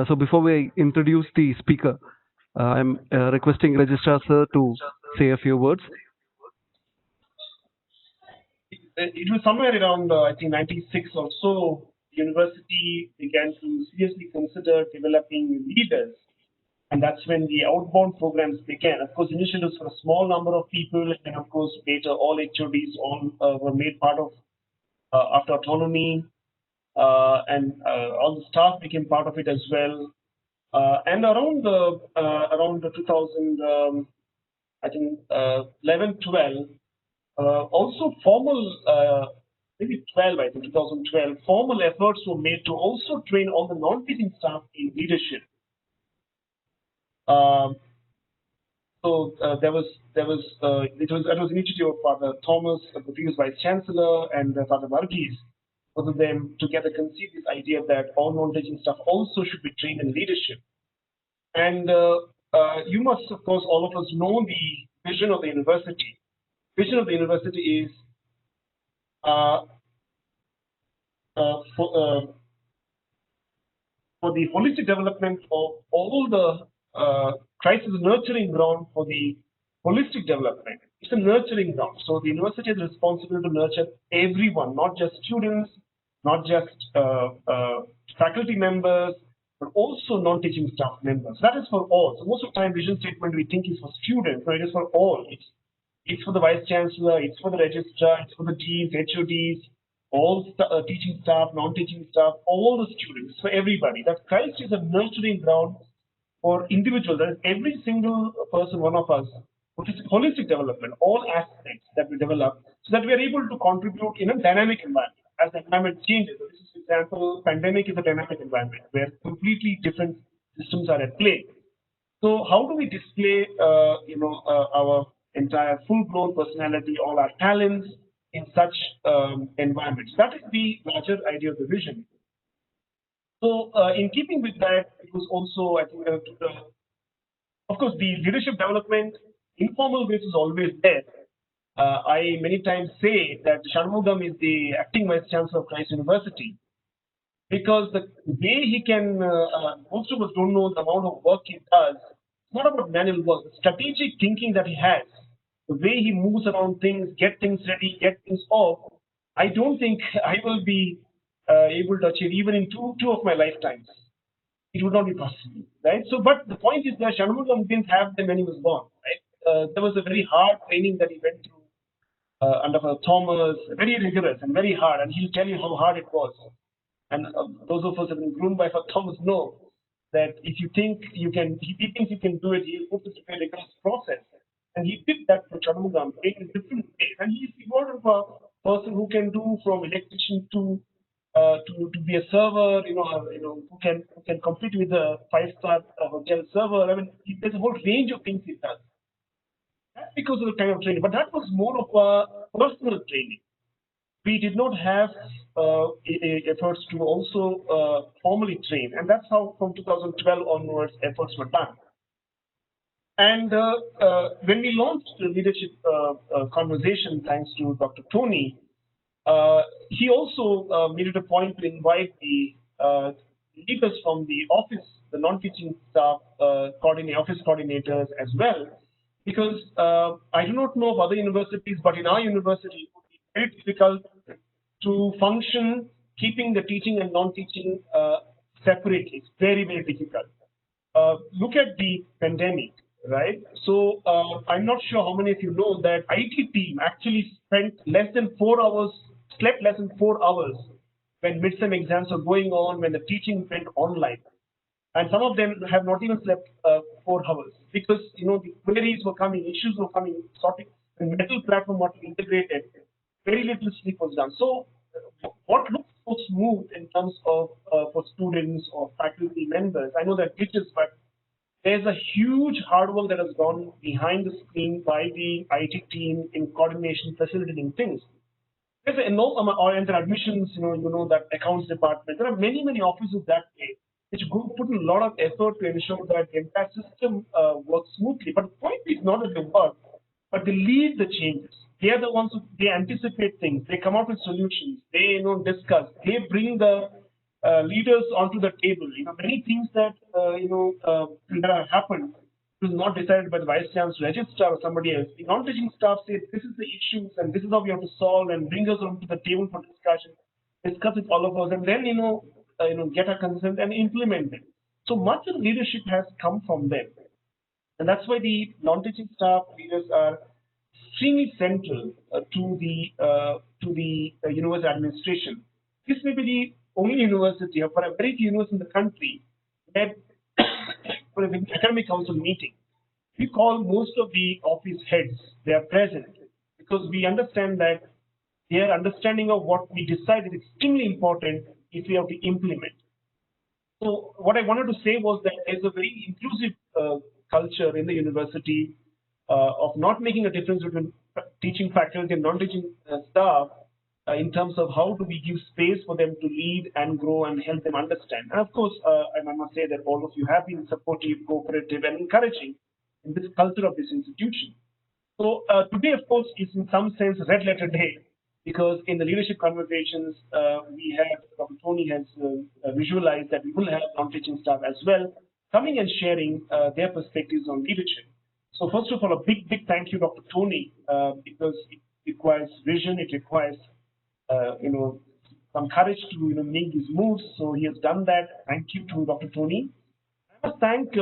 So before we introduce the speaker, I'm requesting Registrar Sir to say a few words. It was somewhere around, I think, 96 or so, the university began to seriously consider developing leaders. And that's when the outbound programs began. Of course, initially it was for a small number of people, and of course, later all HODs all were made part of after autonomy, and all the staff became part of it as well. And around the 2000, I think 11, 12, also formal, maybe 12, I think 2012, formal efforts were made to also train all the non-teaching staff in leadership. Um, there was that was initiative of Father Thomas, the previous Vice Chancellor, and Father Varghese. Both of them together conceived this idea that all non-teaching staff also should be trained in leadership. And you must, of course, all of us know the vision of the university. Vision of the university is uh, uh, for, uh, for the holistic development of all the crisis nurturing ground for the holistic development. It's a nurturing ground. So the university is responsible to nurture everyone, not just students, not just faculty members, but also non-teaching staff members. That is for all. So most of the time, vision statement we think is for students, but it is for all. It's for the vice chancellor, it's for the registrar, it's for the deans, HODs, all teaching staff, non-teaching staff, all the students, for everybody. That Christ is a nurturing ground for individuals. That is every single person, one of us, which is holistic development, all aspects that we develop, so that we are able to contribute in a dynamic environment. As the environment changes, so this is, for example, pandemic is a dynamic environment where completely different systems are at play. So how do we display, our entire full-blown personality, all our talents in such environments? That is the larger idea of the vision. So in keeping with that, it was also, I think, of course, the leadership development, informal ways is always there. I many times say that Shanmugam is the acting vice chancellor of Christ University because the way he can, most of us don't know the amount of work he does. It's not about manual work, the strategic thinking that he has, the way he moves around things, get things ready, get things off. I don't think I will be able to achieve even in two of my lifetimes. It would not be possible, right? So, but the point is that Shanmugam didn't have them when he was born, right? There was a very hard training that he went through under Father Thomas, very rigorous and very hard, and he'll tell you how hard it was. And those of us who have been groomed by Father Thomas know that if you think you can, if he thinks you can do it, he'll put it through a rigorous process. And he did that for Shanmugam in different ways. And he's more of a person who can do from electrician to be a server, who can compete with a five-star hotel server. I mean, there's a whole range of things he does. That's because of the kind of training, but that was more of a personal training. We did not have efforts to also formally train, and that's how from 2012 onwards efforts were done. And when we launched the leadership conversation, thanks to Dr. Tony, he also made it a point to invite the leaders from the office, the non-teaching staff, office coordinators as well, because I do not know of other universities, but in our university, it would be very difficult to function keeping the teaching and non-teaching separately. It's very, very difficult. Look at the pandemic, right? So I'm not sure how many of you know that IT team actually spent less than 4 hours, slept less than 4 hours when midterm exams were going on, when the teaching went online. And some of them have not even slept 4 hours because, the queries were coming, issues were coming, sorting, the metal platform was integrated, very little sleep was done. So what looks so smooth in terms of for students or faculty members, I know that glitches, but there's a huge hard work that has gone behind the screen by the IT team in coordination, facilitating things. There's an enormous amount of admissions, that accounts department. There are many, many offices that way, which put in a lot of effort to ensure that the entire system works smoothly. But the point is not that they work, but they lead the changes. They are the ones who they anticipate things. They come up with solutions. They discuss. They bring the leaders onto the table. Many things that that have happened was not decided by the vice chancellor, registrar, or somebody else. The non-teaching staff said this is the issues and this is how we have to solve, and bring us onto the table for discussion, discuss with all of us, and then get a consent and implement it. So much of leadership has come from them, and that's why the non-teaching staff leaders are extremely central to the university administration. This may be the only university, or for a very few universities in the country, that for an academic council meeting, we call most of the office heads. They are present because we understand that their understanding of what we decide is extremely important if we have to implement. So what I wanted to say was that there's a very inclusive culture in the university of not making a difference between teaching faculty and non-teaching staff in terms of how do we give space for them to lead and grow and help them understand. And of course, and I must say that all of you have been supportive, cooperative, and encouraging in this culture of this institution. So today, of course, is in some sense a red letter day because in the leadership conversations, we have Dr. Tony has visualized that we will have non-teaching staff as well coming and sharing their perspectives on leadership. So first of all, a big, big thank you, Dr. Tony, because it requires vision, it requires some courage to make these moves. So he has done that. Thank you to Dr. Tony. I must thank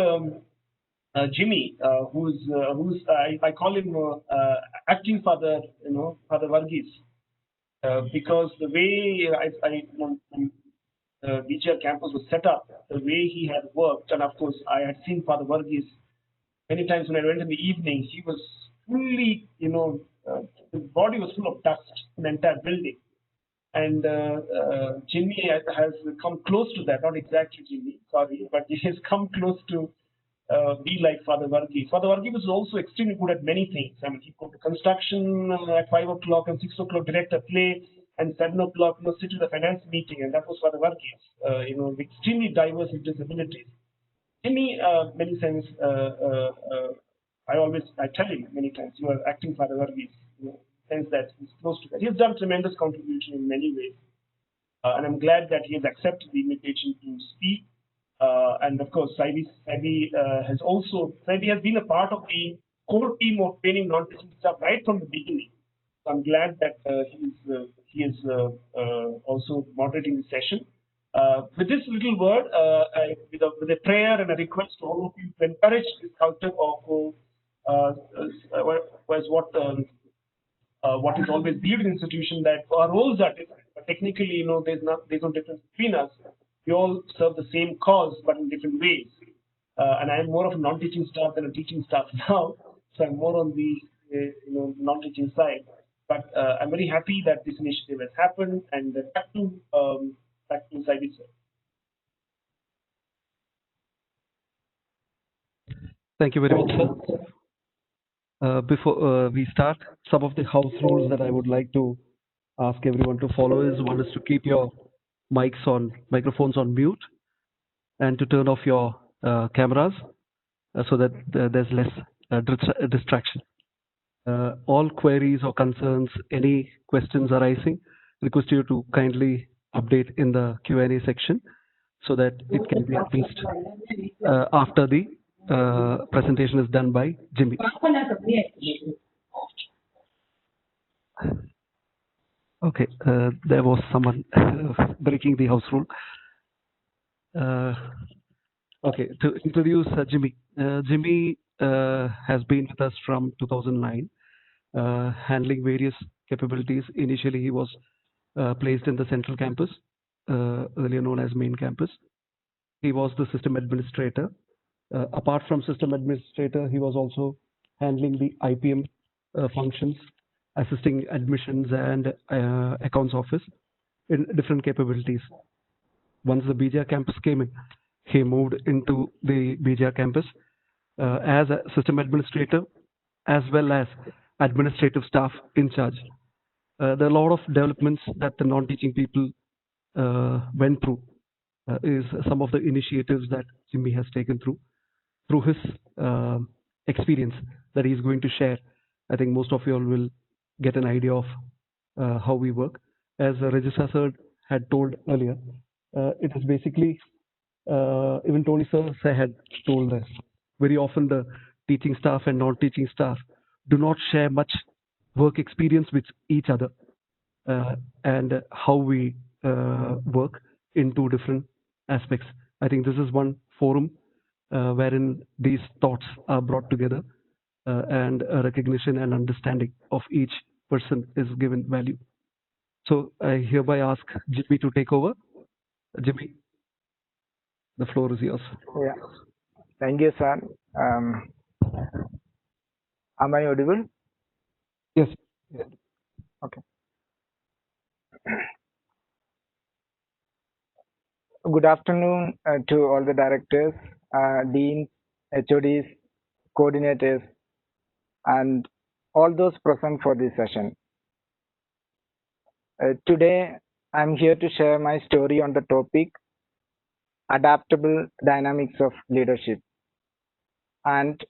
Jimmy, who's I call him acting father, Father Varghese, because the way BGR campus was set up, the way he had worked, and of course I had seen Father Varghese many times when I went in the evening. He was fully, his body was full of dust in the entire building. And Jimmy has come close to that, not exactly Jimmy, sorry, but he has come close to be like Father Varghese. Father Varghese was also extremely good at many things. I mean, he could do construction at 5 o'clock and 6 o'clock, direct a play, and 7 o'clock, sit to the finance meeting, and that was Father Varghese. Extremely diverse in his abilities. Jimmy, many times, I tell him many times, you are acting Father Varghese, sense that he's close to that. He has done tremendous contribution in many ways. And I'm glad that he has accepted the invitation to speak. And of course, Saibi has been a part of the core team of training non-teaching staff right from the beginning. So I'm glad that he is also moderating the session. With this little word, with a prayer and a request to all of you to encourage this culture of what is always believed in the institution, that our roles are different, but technically, there's no difference between us. We all serve the same cause, but in different ways. And I'm more of a non-teaching staff than a teaching staff now, so I'm more on the non-teaching side. But I'm very happy that this initiative has happened. And back to Saidi, sir. Thank you very much, sir. Before we start, some of the house rules that I would like to ask everyone to follow is: one is to keep your microphones on mute, and to turn off your cameras so that there's less distraction. All queries or concerns, any questions arising, request you to kindly update in the Q&A section so that it can be addressed after the presentation is done by Jimmy. Okay, there was someone breaking the house rule. Okay, to introduce Jimmy. Jimmy has been with us from 2009, handling various capabilities. Initially, he was placed in the central campus, earlier known as main campus. He was the system administrator. Apart from system administrator, he was also handling the IPM functions, assisting admissions and accounts office in different capabilities. Once the BGR campus came in, he moved into the BGR campus as a system administrator as well as administrative staff in charge. There are a lot of developments that the non-teaching people went through. Is some of the initiatives that Jimmy has taken through his experience that he's going to share. I think most of you all will get an idea of how we work. As Registrar Sir had told earlier, It is basically, even Tony Sir had told us, very often the teaching staff and non-teaching staff do not share much work experience with each other, and how we work in two different aspects. I think this is one forum wherein these thoughts are brought together, and a recognition and understanding of each person is given value. So I hereby ask Jimmy to take over. Jimmy, the floor is yours. Yeah, thank you, sir. Um, am I audible? Yes. Okay. Good afternoon to all the directors, deans, HODs, coordinators, and all those present for this session. Today, I'm here to share my story on the topic adaptable dynamics of leadership and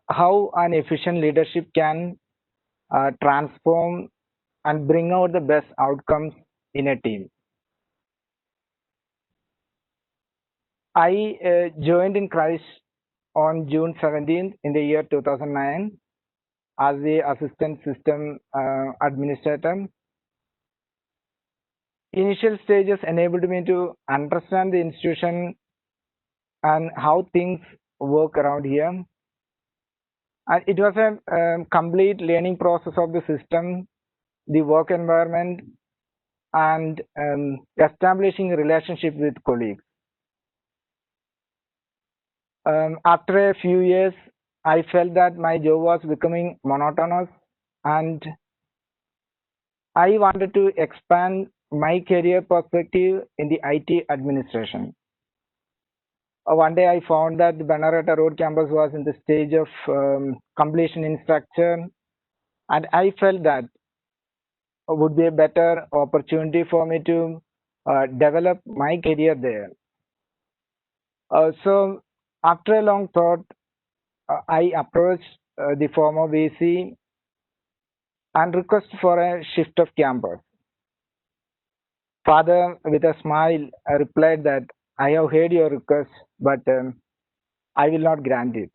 how an efficient leadership can transform and bring out the best outcomes in a team. I joined in Christ on June 17th in the year 2009 as the assistant system administrator. Initial stages enabled me to understand the institution and how things work around here. And it was a complete learning process of the system, the work environment, and establishing a relationship with colleagues. After a few years, I felt that my job was becoming monotonous and I wanted to expand my career perspective in the IT administration. One day I found that the Bannerata Road campus was in the stage of completion in structure, and I felt that would be a better opportunity for me to develop my career there. So after a long thought, I approached the former VC and request for a shift of campus. Father, with a smile, replied that I have heard your request, but I will not grant it.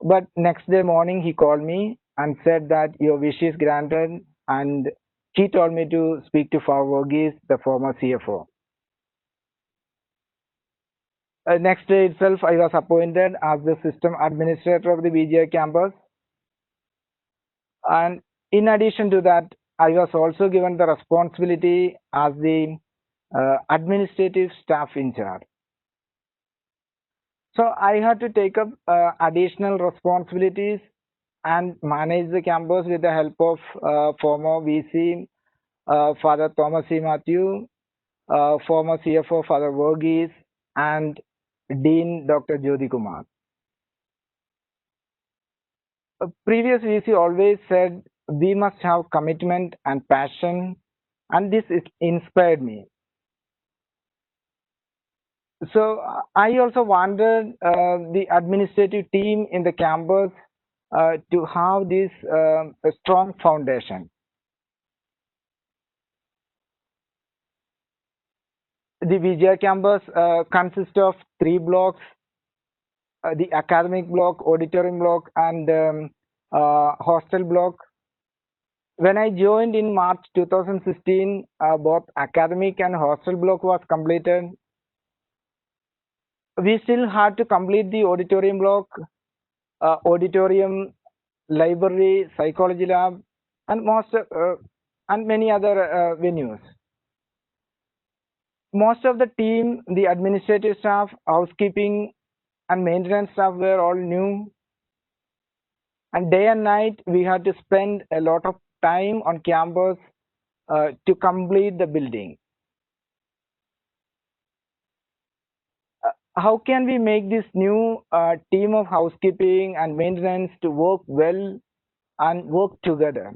But next day morning, he called me and said that your wish is granted, and he told me to speak to Varghese, the former CFO. Next day itself, I was appointed as the system administrator of the BGI campus. And in addition to that, I was also given the responsibility as the administrative staff in charge. So I had to take up additional responsibilities and manage the campus with the help of former VC, Father Thomas C. Matthew, former CFO, Father Varghese, and Dean Dr. Jyoti Kumar. Previous VC always said we must have commitment and passion, and this inspired me. So I also wanted the administrative team in the campus to have this a strong foundation. The Vijaya campus consists of 3 blocks: the academic block, auditorium block, and hostel block. When I joined in March 2016, both academic and hostel block was completed. We still had to complete the auditorium block, auditorium, library, psychology lab, and many other venues. Most of the team, the administrative staff, housekeeping, and maintenance staff were all new. And day and night, we had to spend a lot of time on campus to complete the building. How can we make this new team of housekeeping and maintenance to work well and work together?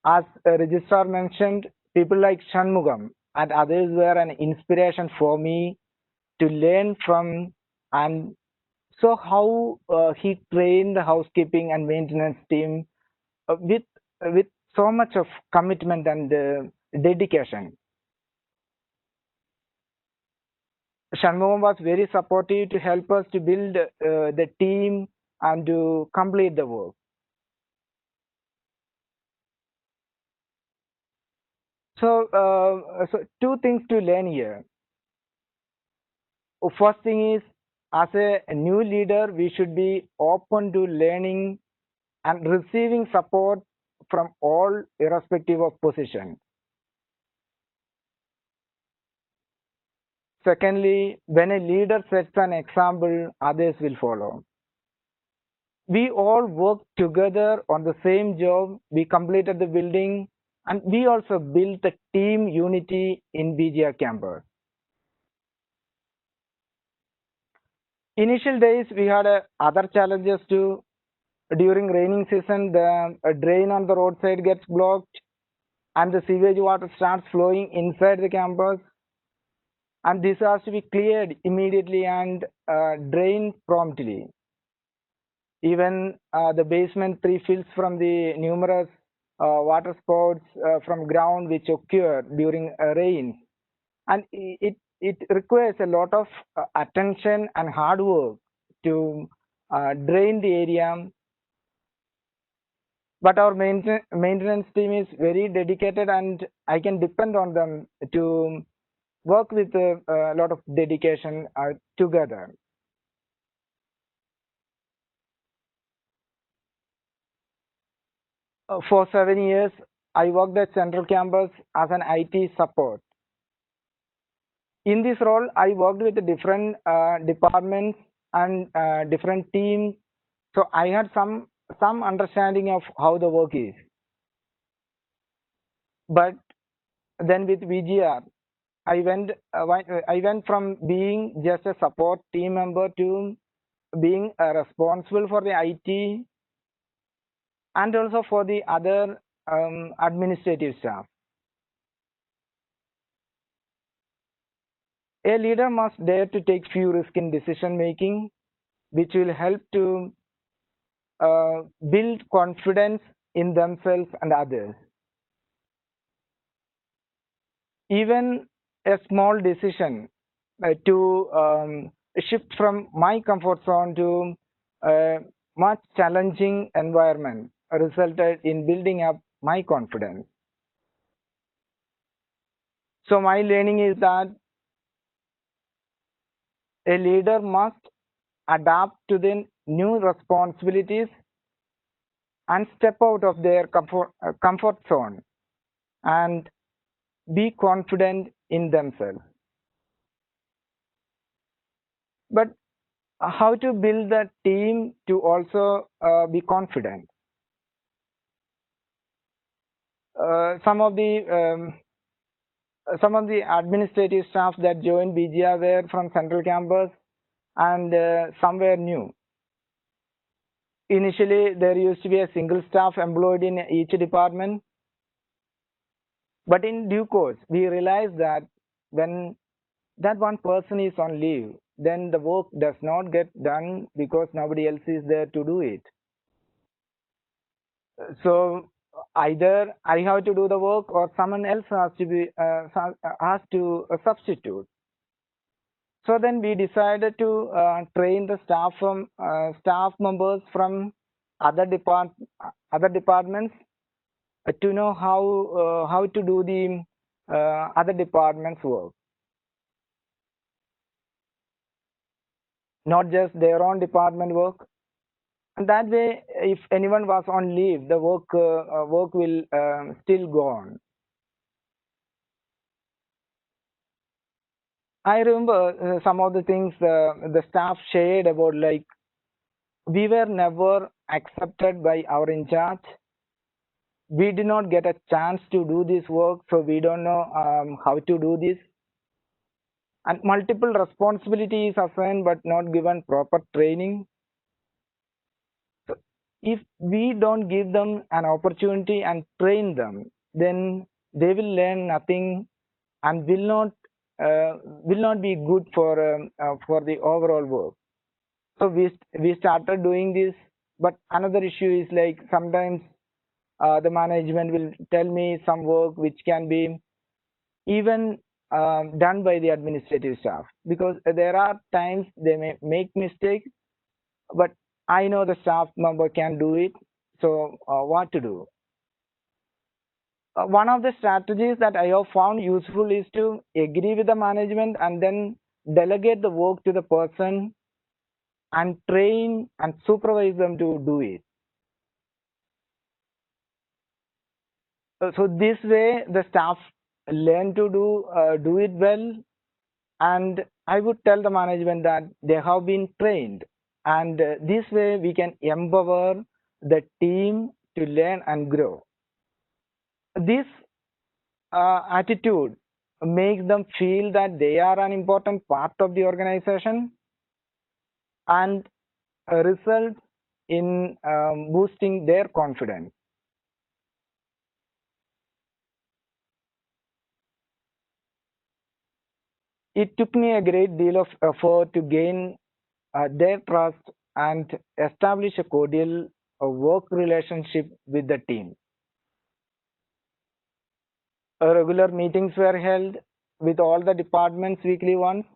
As Registrar mentioned, people like Shanmugam and others were an inspiration for me to learn from, and so how he trained the housekeeping and maintenance team with so much of commitment and dedication. Shanmugam was very supportive to help us to build the team and to complete the work. So two things to learn here. First thing is, as a new leader, we should be open to learning and receiving support from all, irrespective of position. Secondly, when a leader sets an example, others will follow. We all worked together on the same job. We completed the building, and we also built the team unity in BGR campus. Initial days, we had other challenges too. During raining season, the drain on the roadside gets blocked, and the sewage water starts flowing inside the campus. And this has to be cleared immediately and drained promptly. Even the basement refills from the numerous water spouts from ground which occur during rains, and it requires a lot of attention and hard work to drain the area. But our maintenance team is very dedicated, and I can depend on them to work with a lot of dedication together. For 7 years, I worked at Central Campus as an IT support. In this role, I worked with different departments and different teams, so I had some understanding of how the work is. But then with VGR, I went from being just a support team member to being responsible for the IT and also for the other administrative staff. A leader must dare to take few risks in decision making, which will help to build confidence in themselves and others. Even a small decision to shift from my comfort zone to a much challenging environment resulted in building up my confidence. So my learning is that a leader must adapt to the new responsibilities and step out of their comfort zone and be confident in themselves. But how to build the team to also be confident? Some of the administrative staff that joined BGR were from Central Campus, and some were new. Initially, there used to be a single staff employed in each department. But in due course, we realized that when that one person is on leave, then the work does not get done because nobody else is there to do it. So either I have to do the work or someone else has to substitute. So then we decided to train the staff members from other departments to know how to do the other departments' work, not just their own department work. And that way, if anyone was on leave, the work will still go on. I remember some of the things the staff shared about, like, we were never accepted by our in charge. We did not get a chance to do this work, so we don't know how to do this. And multiple responsibilities assigned but not given proper training. So if we don't give them an opportunity and train them, then they will learn nothing and will not be good for the overall work. So we started doing this. But another issue is, like, sometimes the management will tell me some work which can be even done by the administrative staff, because there are times they may make mistakes, but I know the staff member can do it. So what to do? One of the strategies that I have found useful is to agree with the management and then delegate the work to the person and train and supervise them to do it. So this way the staff learn to do it well, and I would tell the management that they have been trained, and this way we can empower the team to learn and grow. This attitude makes them feel that they are an important part of the organization and results in boosting their confidence. It took me a great deal of effort to gain their trust and establish a cordial work relationship with the team. Regular meetings were held with all the departments weekly once.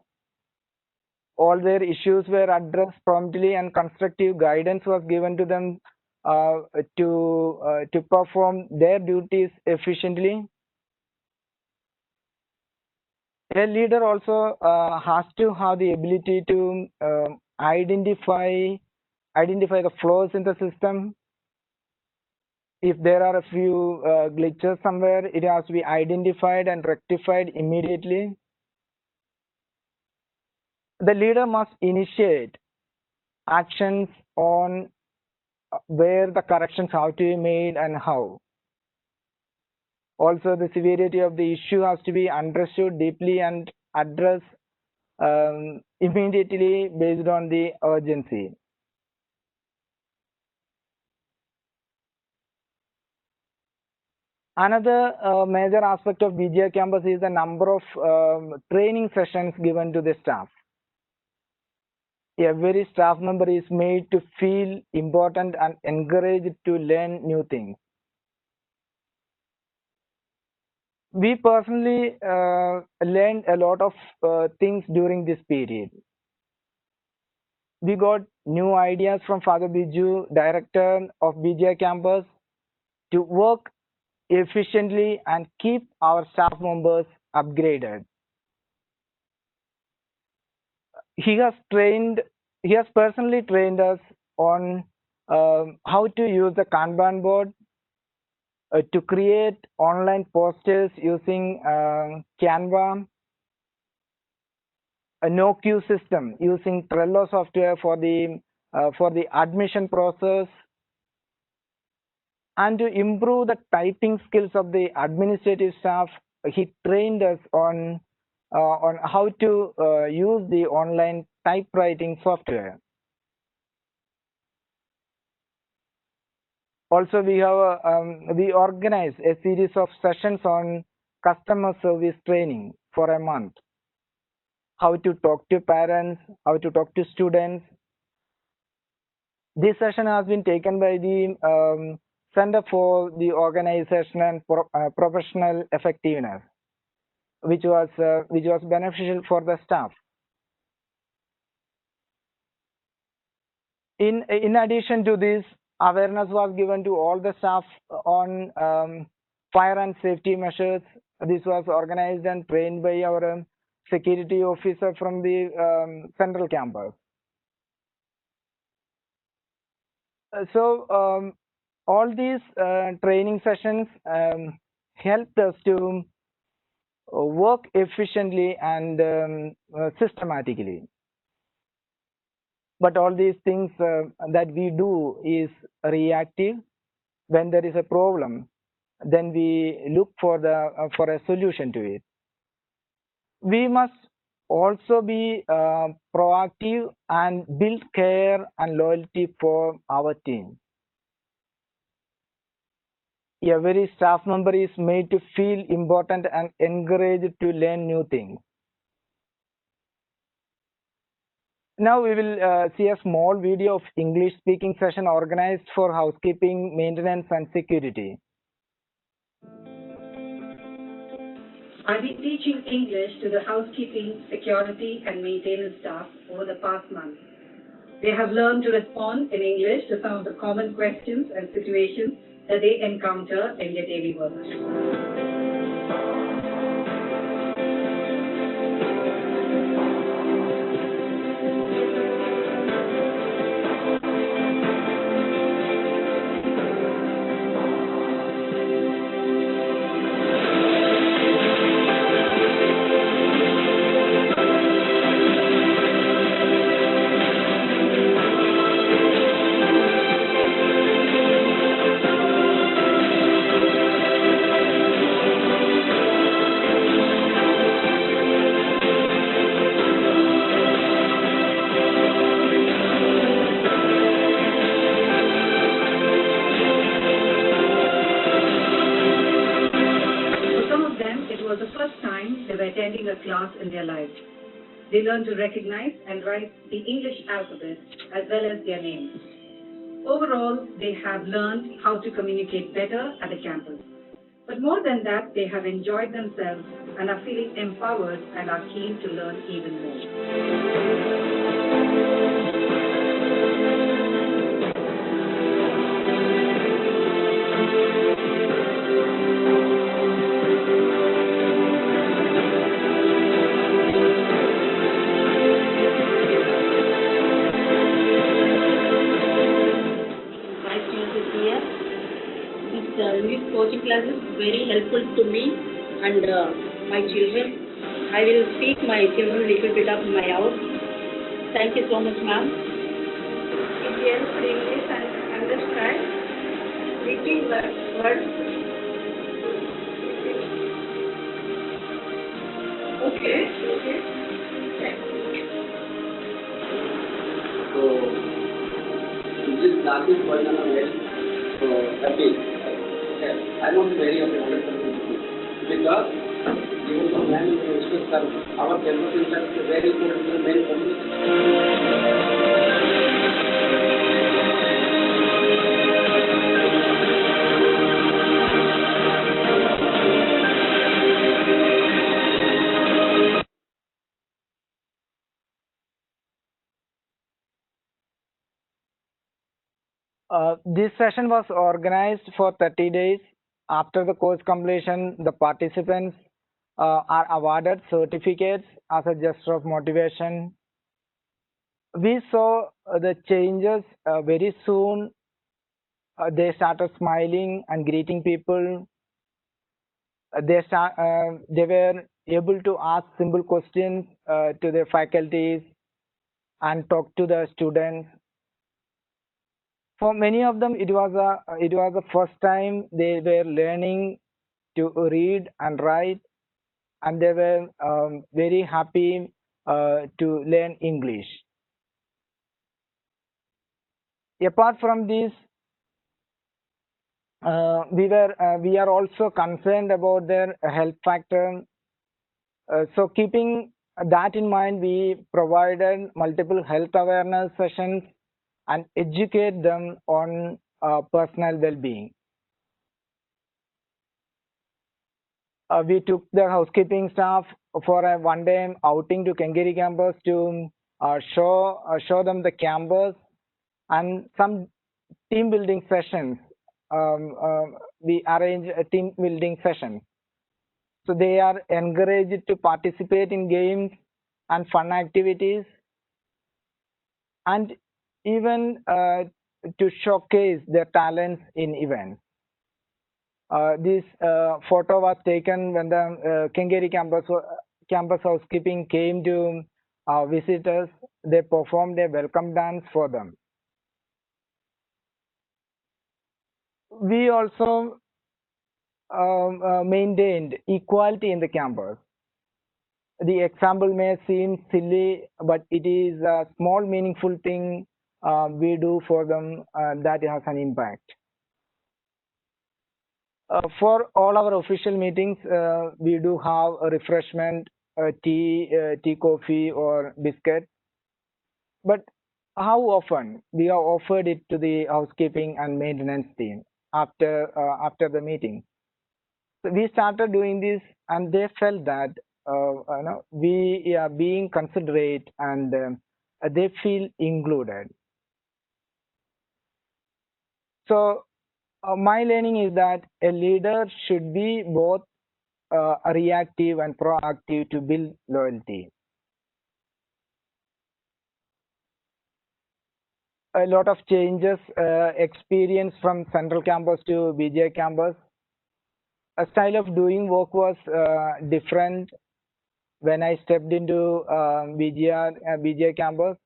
All their issues were addressed promptly, and constructive guidance was given to them uh, to perform their duties efficiently. A leader also has to have the ability to identify the flaws in the system. If there are a few glitches somewhere, it has to be identified and rectified immediately. The leader must initiate actions on where the corrections have to be made and how. Also, the severity of the issue has to be understood deeply and addressed immediately based on the urgency. Another major aspect of BGI campus is the number of training sessions given to the staff. Every staff member is made to feel important and encouraged to learn new things. We personally learned a lot of things during this period. We got new ideas from Father Biju, director of BGI campus, to work efficiently and keep our staff members upgraded. He has personally trained us on how to use the Kanban board to create online posters using Canva, a no queue system using Trello software for the admission process, and to improve the typing skills of the administrative staff. He trained us on how to use the online typewriting software. Also, we organized a series of sessions on customer service training for a month. How to talk to parents, how to talk to students. This session has been taken by the Center for the Organization and Professional Effectiveness, which was beneficial for the staff. In addition to this, awareness was given to all the staff on fire and safety measures. This was organized and trained by our security officer from the central campus. So all these training sessions helped us to work efficiently and systematically. But all these things that we do is reactive. When there is a problem, then we look for a solution to it. We must also be proactive and build care and loyalty for our team. Every staff member is made to feel important and encouraged to learn new things. Now we will see a small video of English speaking session organized for housekeeping, maintenance and security. I've been teaching English to the housekeeping, security, and maintenance staff over the past month. They have learned to respond in English to some of the common questions and situations that they encounter in their daily work. A class in their lives. They learn to recognize and write the English alphabet as well as their names. Overall, they have learned how to communicate better at the campus. But more than that, they have enjoyed themselves and are feeling empowered and are keen to learn even more. These coaching classes very helpful to me and my children. I will speak my children little bit of my house. Thank you so much, ma'am. It helps English and understand speaking words. Okay. Thank you. So this class is for very happy. I want to very optimistic because even the man our campus is very important, very This session was organized for 30 days. After the course completion, the participants are awarded certificates as a gesture of motivation. We saw the changes very soon. They started smiling and greeting people. They were able to ask simple questions to their faculties and talk to the students. For many of them, it was the first time they were learning to read and write, and they were very happy to learn English. Apart from this, we are also concerned about their health factor. So keeping that in mind, we provided multiple health awareness sessions and educate them on personal well-being. We took the housekeeping staff for a one-day outing to Kengeri campus to show them the campus and some team building sessions. We arrange a team building session. So they are encouraged to participate in games and fun activities, and even to showcase their talents in events. This photo was taken when the Kengeri campus housekeeping came to visit us. They performed a welcome dance for them. We also maintained equality in the campus. The example may seem silly, but it is a small meaningful thing we do for them that has an impact. For all our official meetings, we do have a refreshment, tea, coffee, or biscuit. But how often we have offered it to the housekeeping and maintenance team after the meeting? So we started doing this and they felt that we are being considerate, and they feel included. So my learning is that a leader should be both reactive and proactive to build loyalty. A lot of changes experienced from central campus to BGI campus. A style of doing work was different when I stepped into BGI campus.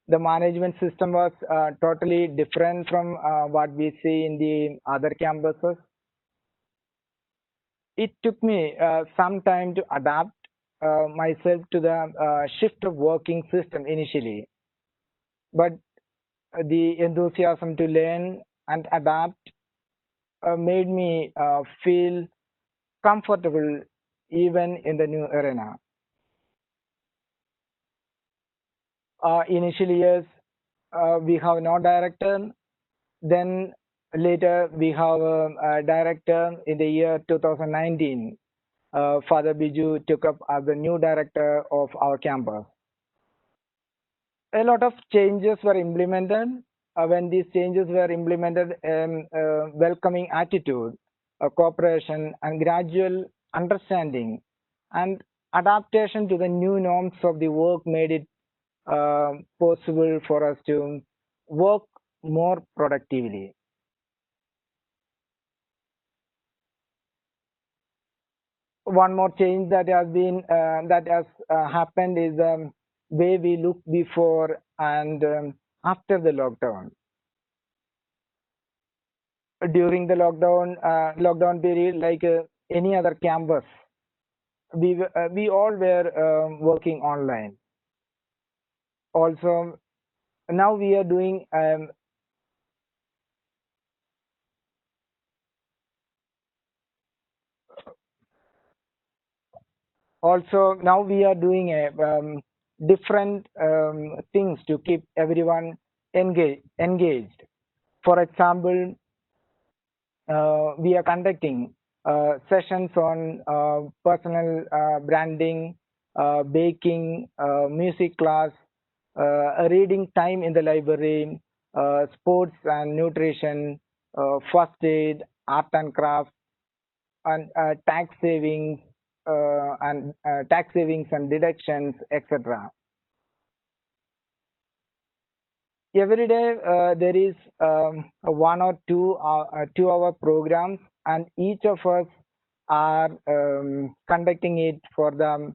The management system was totally different from what we see in the other campuses. It took me some time to adapt myself to the shift of working system initially, but the enthusiasm to learn and adapt made me feel comfortable even in the new arena. Initial years, we have no director. Then later we have a director in the year 2019. Father Biju took up as the new director of our campus. A lot of changes were implemented. When these changes were implemented, welcoming attitude, cooperation, and gradual understanding and adaptation to the new norms of the work made it possible for us to work more productively. One more change that has happened is the way we look before and after the lockdown. During the lockdown period, like any other campus, we all were working online. Also, now we are doing different things to keep everyone engaged. For example, we are conducting sessions on personal branding, baking, music class, reading time in the library, sports and nutrition, first aid, art and craft, and tax savings and deductions, etc. Every day there is one or two 2-hour programs, and each of us are conducting it for the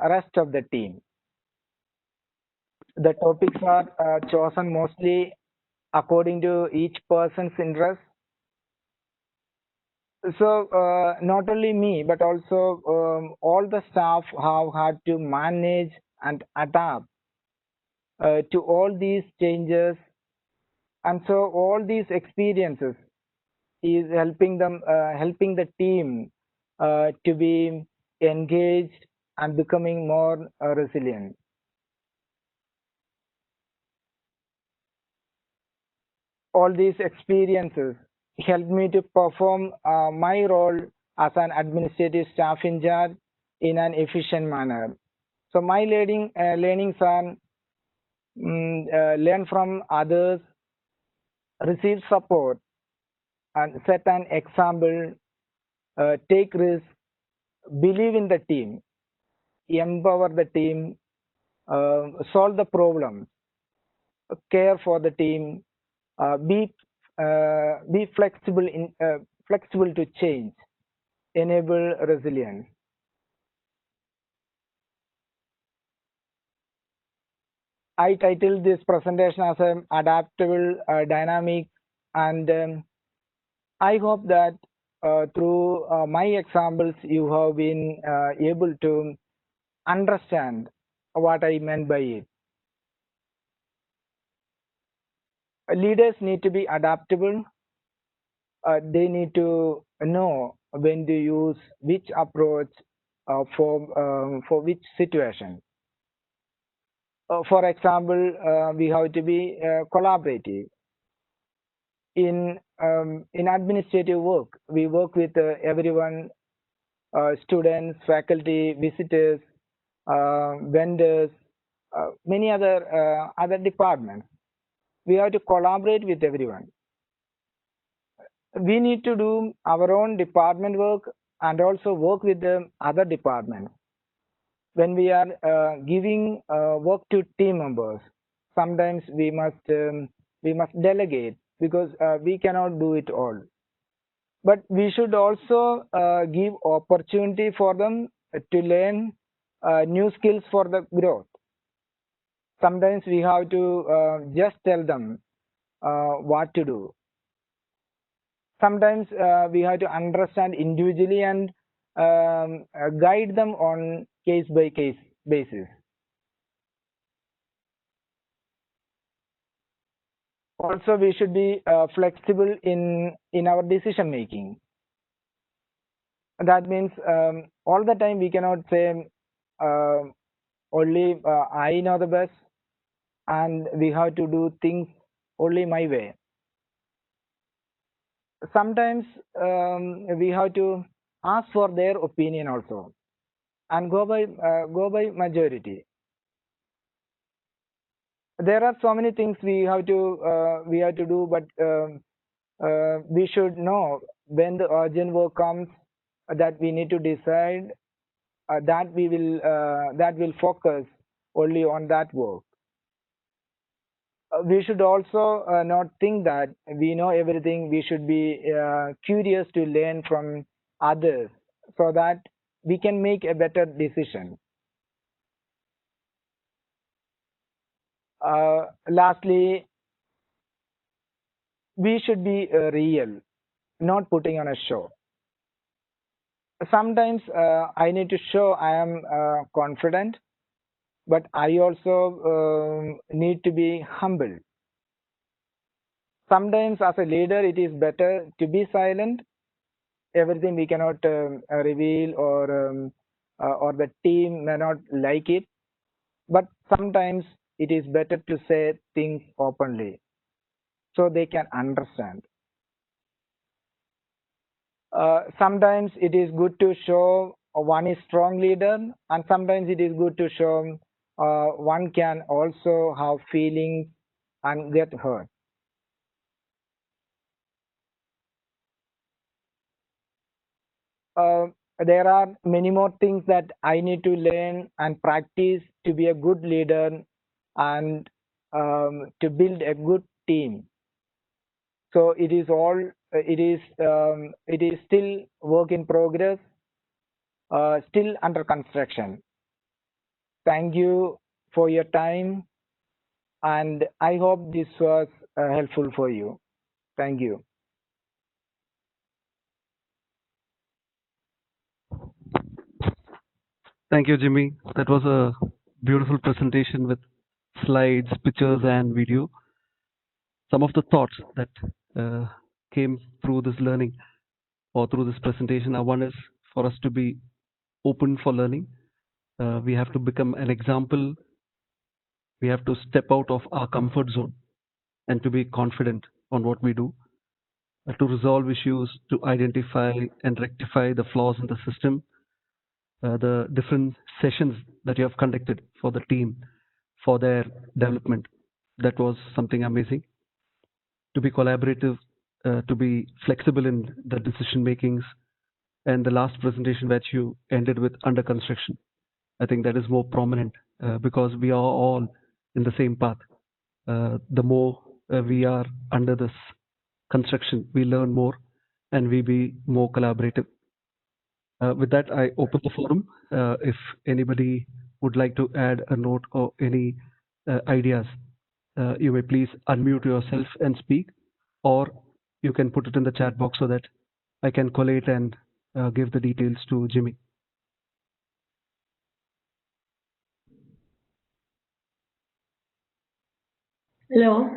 rest of the team. The topics are chosen mostly according to each person's interest. So not only me, but also all the staff have had to manage and adapt to all these changes, and so all these experiences is helping the team to be engaged and becoming more resilient. All these experiences helped me to perform my role as an administrative staff in charge in an efficient manner. So my learnings are learn from others, receive support, and set an example, take risks, believe in the team, empower the team, solve the problems, care for the team, be flexible to change, enable resilience. I titled this presentation as an adaptable, dynamic, and I hope that through my examples, you have been able to understand what I meant by it. Leaders need to be adaptable. They need to know when to use which approach for which situation. For example, we have to be collaborative. In administrative work, we work with everyone students, faculty, visitors, vendors, many other departments. We have to collaborate with everyone. We need to do our own department work and also work with the other departments. When we are giving work to team members, sometimes we must delegate because we cannot do it all. But we should also give opportunity for them to learn new skills for the growth. Sometimes we have to just tell them what to do. Sometimes we have to understand individually and guide them on case by case basis. Also, we should be flexible in our decision making. That means all the time we cannot say only I know the best and we have to do things only my way. Sometimes we have to ask for their opinion also and go by majority. There are so many things we have to do, but we should know when the urgent work comes that we need to decide that will focus only on that work. We should also not think that we know everything. We should be curious to learn from others so that we can make a better decision. Lastly, we should be real, not putting on a show. Sometimes I need to show I am confident, but I also need to be humble. Sometimes as a leader, it is better to be silent. Everything we cannot reveal, or the team may not like it. But sometimes it is better to say things openly so they can understand. Sometimes it is good to show one is strong leader, and sometimes it is good to show one can also have feelings and get hurt. There are many more things that I need to learn and practice to be a good leader and to build a good team. So it is still work in progress, still under construction. Thank you for your time, and I hope this was helpful for you. Thank you. Thank you, Jimmy. That was a beautiful presentation with slides, pictures, and video. Some of the thoughts that came through this learning or through this presentation are: one is for us to be open for learning. We have to become an example. We have to step out of our comfort zone and to be confident on what we do, to resolve issues, to identify and rectify the flaws in the system. The different sessions that you have conducted for the team for their development, that was something amazing. To be collaborative, to be flexible in the decision makings, and the last presentation that you ended with under construction, I think that is more prominent because we are all in the same path. The more we are under this construction, we learn more and we be more collaborative. With that, I open the forum. If anybody would like to add a note or any ideas, you may please unmute yourself and speak, or you can put it in the chat box so that I can collate and give the details to Jimmy. Hello,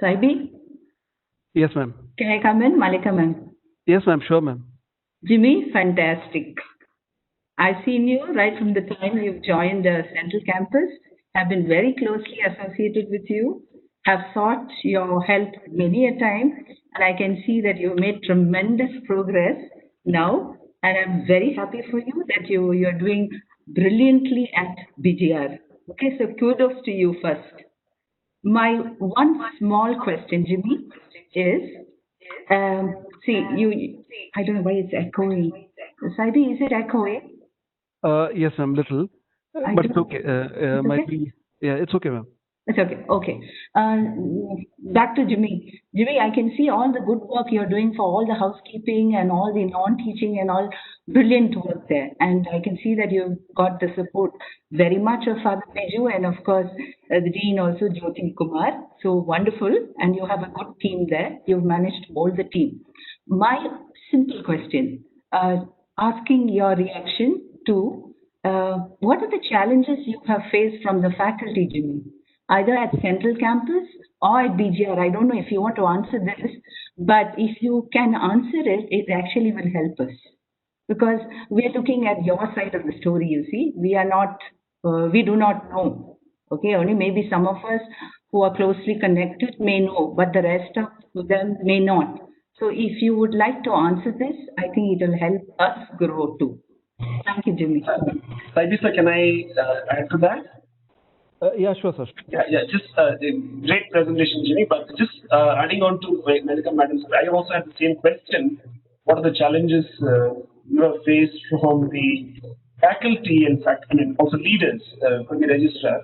Saibi. Yes, ma'am. Can I come in, Malika ma'am? Yes, ma'am. Sure, ma'am. Jimmy, fantastic. I've seen you right from the time you've joined the Central Campus. I've been very closely associated with you. Have sought your help many a time, and I can see that you've made tremendous progress now. and I'm very happy for you that you're doing brilliantly at BGR. Okay, so kudos to you first. My one small question, Jimmy, is see you. I don't know why it's echoing. Saidi, is it echoing? Yes, ma'am, little, I but it's don't. okay. It's Might okay. be, yeah, it's okay, ma'am. It's okay. Okay. Back to Jimmy. Jimmy, I can see all the good work you're doing for all the housekeeping and all the non-teaching and all brilliant work there. And I can see that you've got the support very much of Father Biju and of course the Dean also Jyoti Kumar. So wonderful. And you have a good team there. You've managed to hold the team. My simple question, asking your reaction to what are the challenges you have faced from the faculty, Jimmy? Either at Central Campus or at BGR. I don't know if you want to answer this, but if you can answer it, it actually will help us. Because we are looking at your side of the story, you see. We are not, we do not know. Okay, only maybe some of us who are closely connected may know, but the rest of them may not. So if you would like to answer this, I think it will help us grow too. Thank you, Jimmy. Saidi sir, can I add to that? Yeah, sure, sir. Yeah. Just a great presentation, Jimmy. But just adding on to Medical Madam's, I also had the same question. What are the challenges you have faced from the faculty and also leaders from the registrar?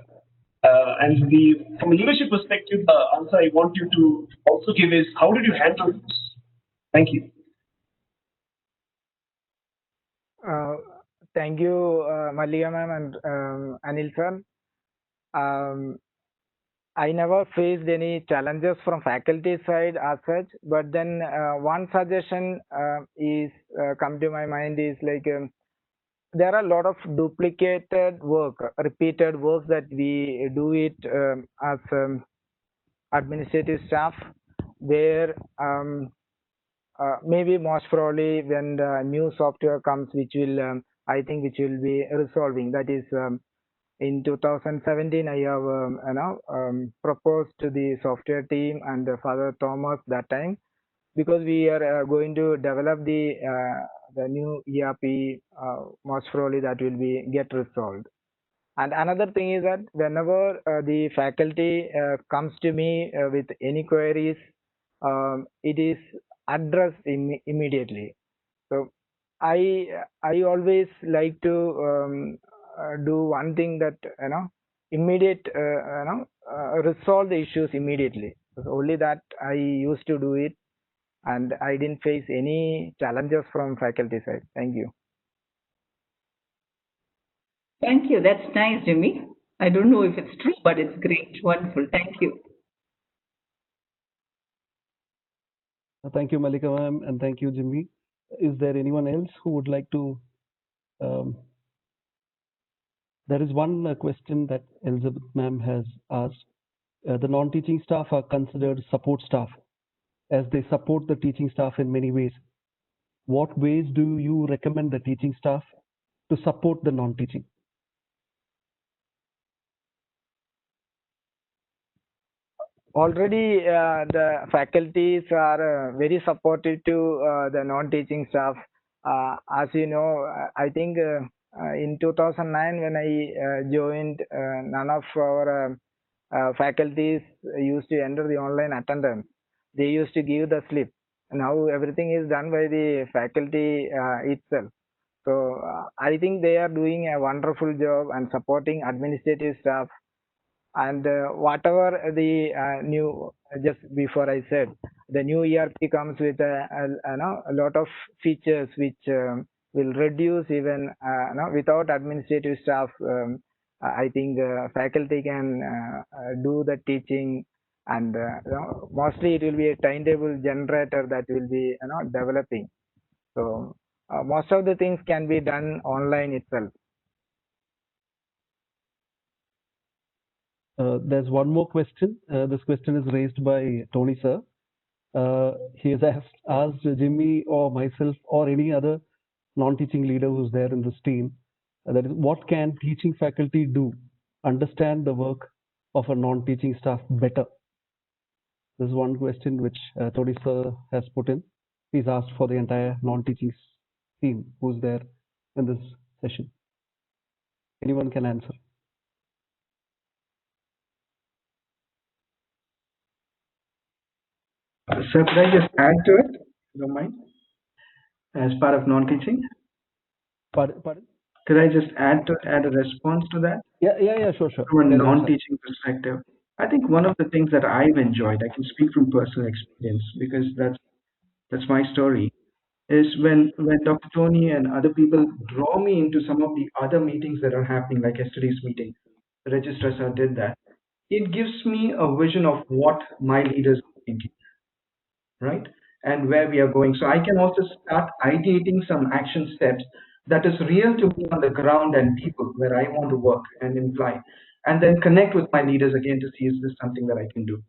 And from a leadership perspective, the answer I want you to also give is how did you handle this? Thank you. Uh, Thank you, Malika ma'am and Anil sir. I never faced any challenges from faculty side as such, but then one suggestion is come to my mind is like there are a lot of duplicated work, repeated work that we do it as administrative staff, where maybe most probably when the new software comes, which will I think which will be resolving. That is in 2017, I have proposed to the software team and Father Thomas that time because we are going to develop the new ERP. Most probably that will be get resolved. And another thing is that whenever the faculty comes to me with any queries, it is addressed immediately. So I always like to do one thing that immediate resolve the issues immediately. So only that I used to do it, and I didn't face any challenges from faculty side. Thank you. Thank you. That's nice, Jimmy. I don't know if it's true, but it's great. Wonderful. Thank you. Thank you, Malika ma'am, and thank you, Jimmy. Is there anyone else who would like to? Um, there is one question that Elizabeth ma'am has asked. The non-teaching staff are considered support staff as they support the teaching staff in many ways. What ways do you recommend the teaching staff to support the non-teaching? Already the faculties are very supportive to the non-teaching staff. As you know, I think in 2009 when I joined, none of our faculties used to enter the online attendance. They used to give the slip. Now everything is done by the faculty itself. So I think they are doing a wonderful job and supporting administrative staff. And whatever the new, just before I said, the new ERP comes with a lot of features which will reduce even without administrative staff. I think faculty can do the teaching, and mostly it will be a timetable generator that will be developing. So most of the things can be done online itself. There's one more question. This question is raised by Tony sir. He has asked Jimmy or myself or any other non-teaching leader who's there in this team, that is, what can teaching faculty do? Understand the work of a non-teaching staff better. This is one question which Tony sir has put in. He's asked for the entire non-teaching team who's there in this session? Anyone can answer. Sir, could I just add to it, if you don't mind, as part of non-teaching? Pardon? Could I just add a response to that Yeah, sure. from a Carry on, sir. non-teaching perspective? I think one of the things that I've enjoyed, I can speak from personal experience because that's my story, is when Dr. Tony and other people draw me into some of the other meetings that are happening, like yesterday's meeting. The registrar sir did that. It gives me a vision of what my leaders are thinking, right? And where we are going. So I can also start ideating some action steps that is real to me on the ground and people where I want to work and imply, and then connect with my leaders again to see is this something that I can do.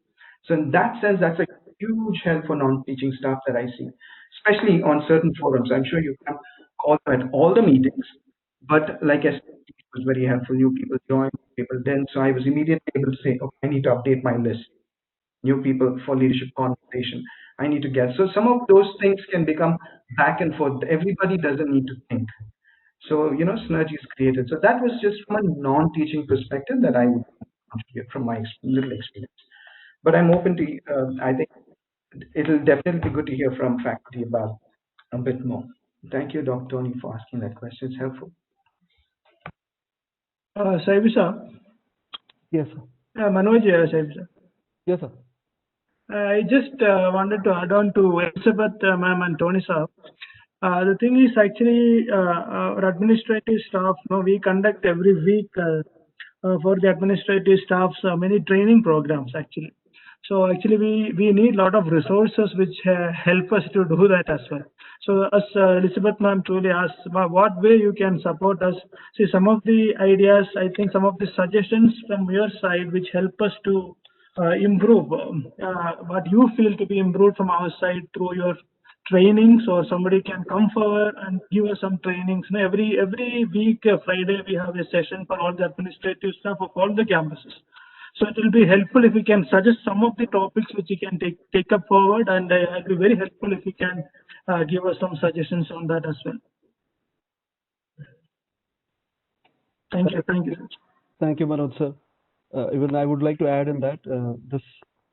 So in that sense, that's a huge help for non-teaching staff that I see, especially on certain forums. I'm sure you can't call them at all the meetings, but like I said, it was very helpful. New people joined, people didn't. So I was immediately able to say, okay, I need to update my list, new people for leadership conversation. I need to get. So some of those things can become back and forth. Everybody doesn't need to think. So, synergy is created. So that was just from a non-teaching perspective that I would contribute from my little experience. But I'm open to, I think it'll definitely be good to hear from faculty about a bit more. Thank you, Dr. Tony, for asking that question. It's helpful. Saibu sir. Yes, sir. Manoj, Saibu sir. Yes, sir. I just wanted to add on to Elizabeth ma'am and Tony sir. The thing is actually our administrative staff, we conduct every week for the administrative staffs many training programs actually. So actually we need a lot of resources which help us to do that as well. So as Elizabeth ma'am truly asked, what way you can support us? See, some of the ideas, I think some of the suggestions from your side which help us to improve what you feel to be improved from our side through your trainings, or somebody can come forward and give us some trainings. Every week, Friday, we have a session for all the administrative staff of all the campuses. So it will be helpful if you can suggest some of the topics which you can take up forward, and it'll be very helpful if you can give us some suggestions on that as well. Thank you. Thank you, Manoj sir. Even I would like to add in that this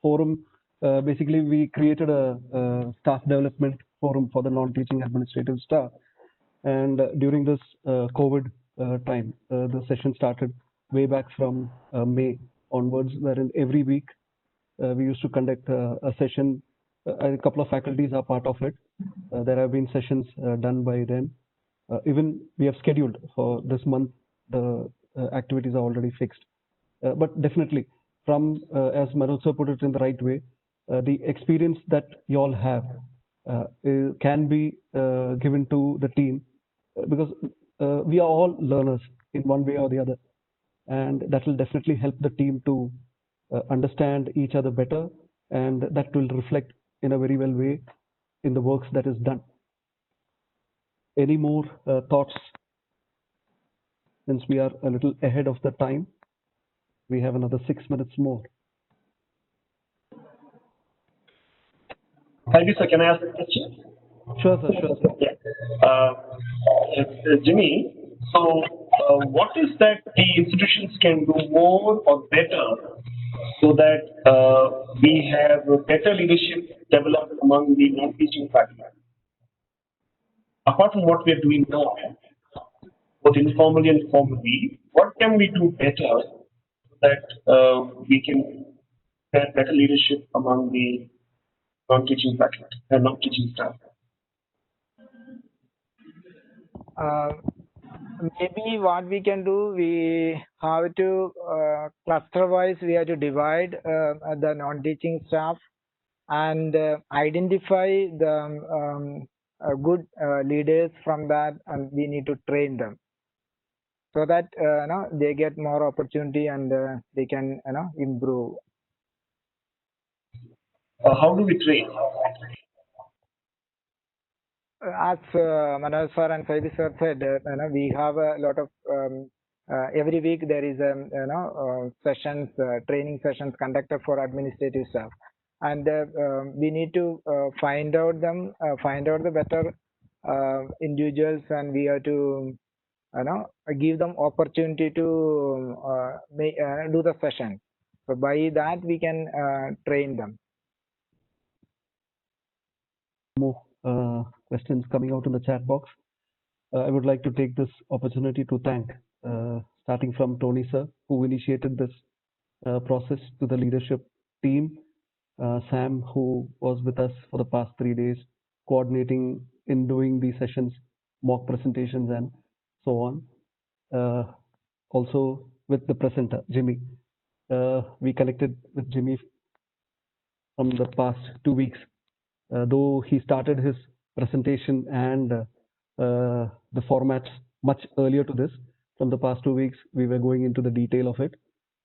forum, basically we created a staff development forum for the non-teaching administrative staff. And during this COVID time, the session started way back from May onwards, wherein every week we used to conduct a session. A couple of faculties are part of it. There have been sessions done by them. Even we have scheduled for this month, the activities are already fixed. But definitely, from as Manoj sir put it in the right way, the experience that you all have can be given to the team because we are all learners in one way or the other, and that will definitely help the team to understand each other better, and that will reflect in a very well way in the works that is done. Any more thoughts? Since we are a little ahead of the time, we have another 6 minutes more. Thank you, sir. Can I ask a question? Sure, sir. Yeah. Jimmy, so what is that the institutions can do more or better so that we have a better leadership developed among the non-teaching faculty? Apart from what we are doing now, both informally and formally, what can we do better so that we can have better leadership among the non-teaching faculty and non-teaching staff? Maybe what we can do, we have to cluster wise, we have to divide the non-teaching staff and identify the good leaders from that, and we need to train them so that they get more opportunity and they can improve. How do we train? As Manoj sir and Saidi sir said, we have a lot of every week there is sessions, training sessions conducted for administrative staff, and we need to find out the better individuals, and we have to give them opportunity to do the session. So by that we can train them. More questions coming out in the chat box. I would like to take this opportunity to thank, starting from Tony sir, who initiated this process, to the leadership team, Sam, who was with us for the past 3 days, coordinating in doing these sessions, mock presentations, and so on. Also with the presenter, Jimmy. We connected with Jimmy from the past 2 weeks, though he started his presentation and the formats much earlier to this. From the past 2 weeks, we were going into the detail of it,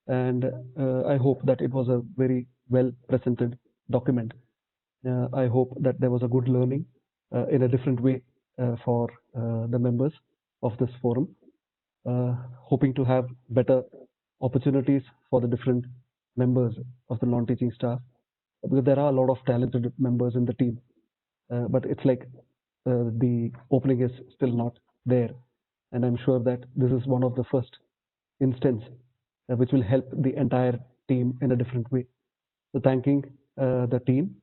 and I hope that it was a very well presented document. I hope that there was a good learning in a different way for the members of this forum. Hoping to have better opportunities for the different members of the non-teaching staff, because there are a lot of talented members in the team, but it's like the opening is still not there, and I'm sure that this is one of the first instance which will help the entire team in a different way. So thanking the team,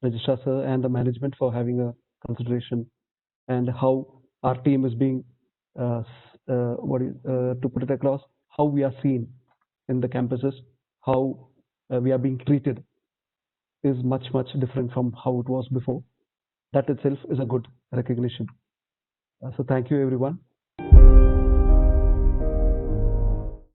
Registrar Sir, and the management for having a consideration, and how our team is being, to put it across, how we are seen in the campuses, how we are being treated is much, much different from how it was before. That itself is a good recognition. So thank you, everyone.